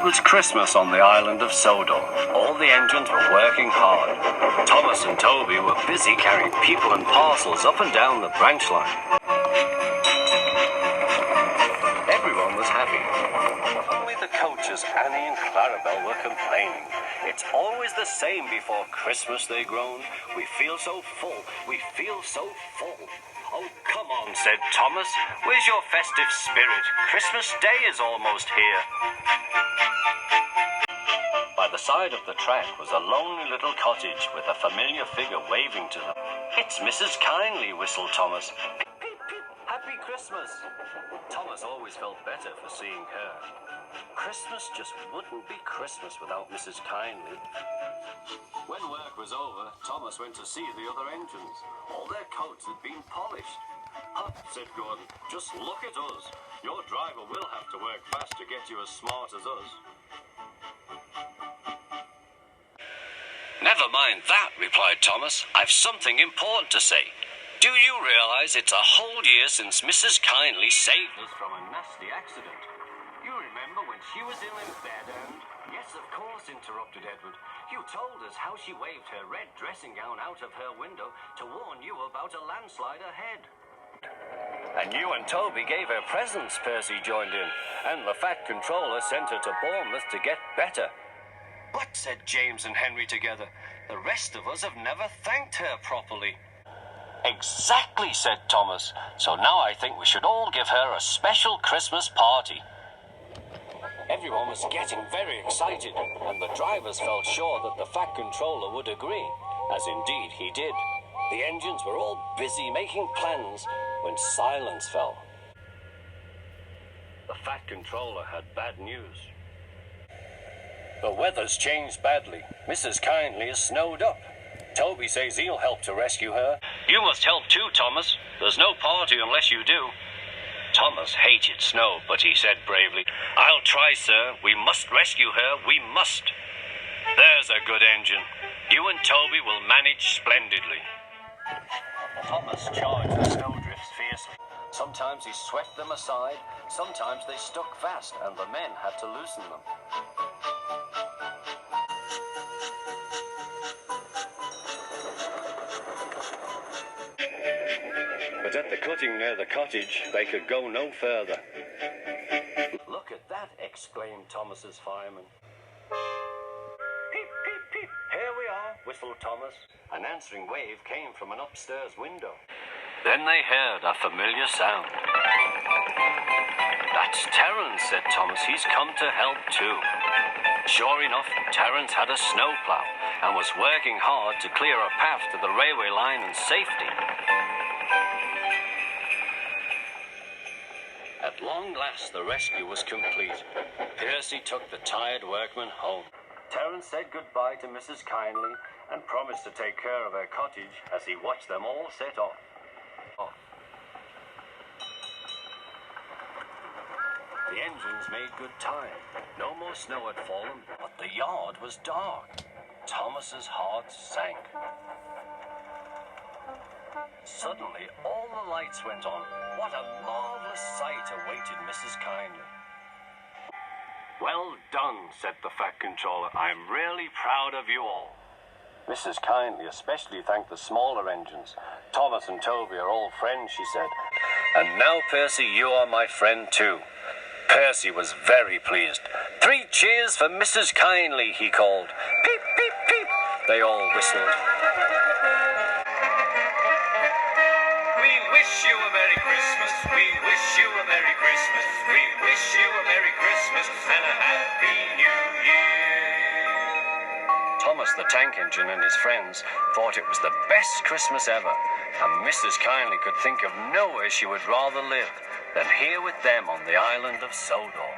was Christmas on the island of Sodor. All the engines were working hard. Thomas and Toby were busy carrying people and parcels up and down the branch line. Everyone was happy. Only the coaches, Annie and Clarabelle, were complaining. It's always the same before Christmas, they groaned. We feel so full. We feel so full. Oh, come on, said Thomas. Where's your festive spirit? Christmas Day is almost here. By the side of the track was a lonely little cottage with a familiar figure waving to them. It's Mrs. Kindly, whistled Thomas. Peep, peep, peep. Happy Christmas. Thomas always felt better for seeing her. Christmas just wouldn't be Christmas without Mrs. Kindly. When work was over, Thomas went to see the other engines. All their coats had been polished. "Huh," said Gordon, "just look at us. Your driver will have to work fast to get you as smart as us." "Never mind that," replied Thomas. "I've something important to say. Do you realize it's a whole year since Mrs. Kindly saved us from a nasty accident? You remember when she was ill in bed and—" "Yes, of course," interrupted Edward. "You told us how she waved her red dressing gown out of her window to warn you about a landslide ahead." "And you and Toby gave her presents," Percy joined in. "And the Fat Controller sent her to Bournemouth to get better." "But," said James and Henry together, "the rest of us have never thanked her properly." "Exactly," said Thomas. "So now I think we should all give her a special Christmas party." Everyone was getting very excited, and the drivers felt sure that the Fat Controller would agree, as indeed he did. The engines were all busy making plans when silence fell. The Fat Controller had bad news. "The weather's changed badly. Mrs. Kindly is snowed up. Toby says he'll help to rescue her." "You must help too, Thomas. There's no party unless you do." Thomas hated snow, but he said bravely, "I'll try, sir. We must rescue her. We must." "There's a good engine. You and Toby will manage splendidly." Thomas charged the snowdrifts fiercely. Sometimes he swept them aside, sometimes they stuck fast, and the men had to loosen them. But at the cutting near the cottage, they could go no further. "Look at that," exclaimed Thomas's fireman. "Peep, peep, peep. Here we are," whistled Thomas. An answering wave came from an upstairs window. Then they heard a familiar sound. "That's Terence," said Thomas. "He's come to help too." Sure enough, Terence had a snowplow and was working hard to clear a path to the railway line in safety. At long last, the rescue was complete. Percy took the tired workmen home. Terence said goodbye to Mrs. Kindly and promised to take care of her cottage as he watched them all set off. The engines made good time. No more snow had fallen, but the yard was dark. Thomas's heart sank. Suddenly, all the lights went on. What a marvelous sight awaited Mrs. Kindly. "Well done," said the Fat Controller. "I'm really proud of you all." Mrs. Kindly especially thanked the smaller engines. "Thomas and Toby are old friends," she said. "And now, Percy, you are my friend too." Percy was very pleased. "3 cheers for Mrs. Kindly," he called. "Peep, peep, peep." They all whistled. We wish you a Merry Christmas. We wish you a Merry Christmas. We wish you a Merry Christmas and a Happy New Year. Thomas the Tank Engine and his friends thought it was the best Christmas ever, and Mrs. Kindly could think of nowhere she would rather live than here with them on the island of Sodor.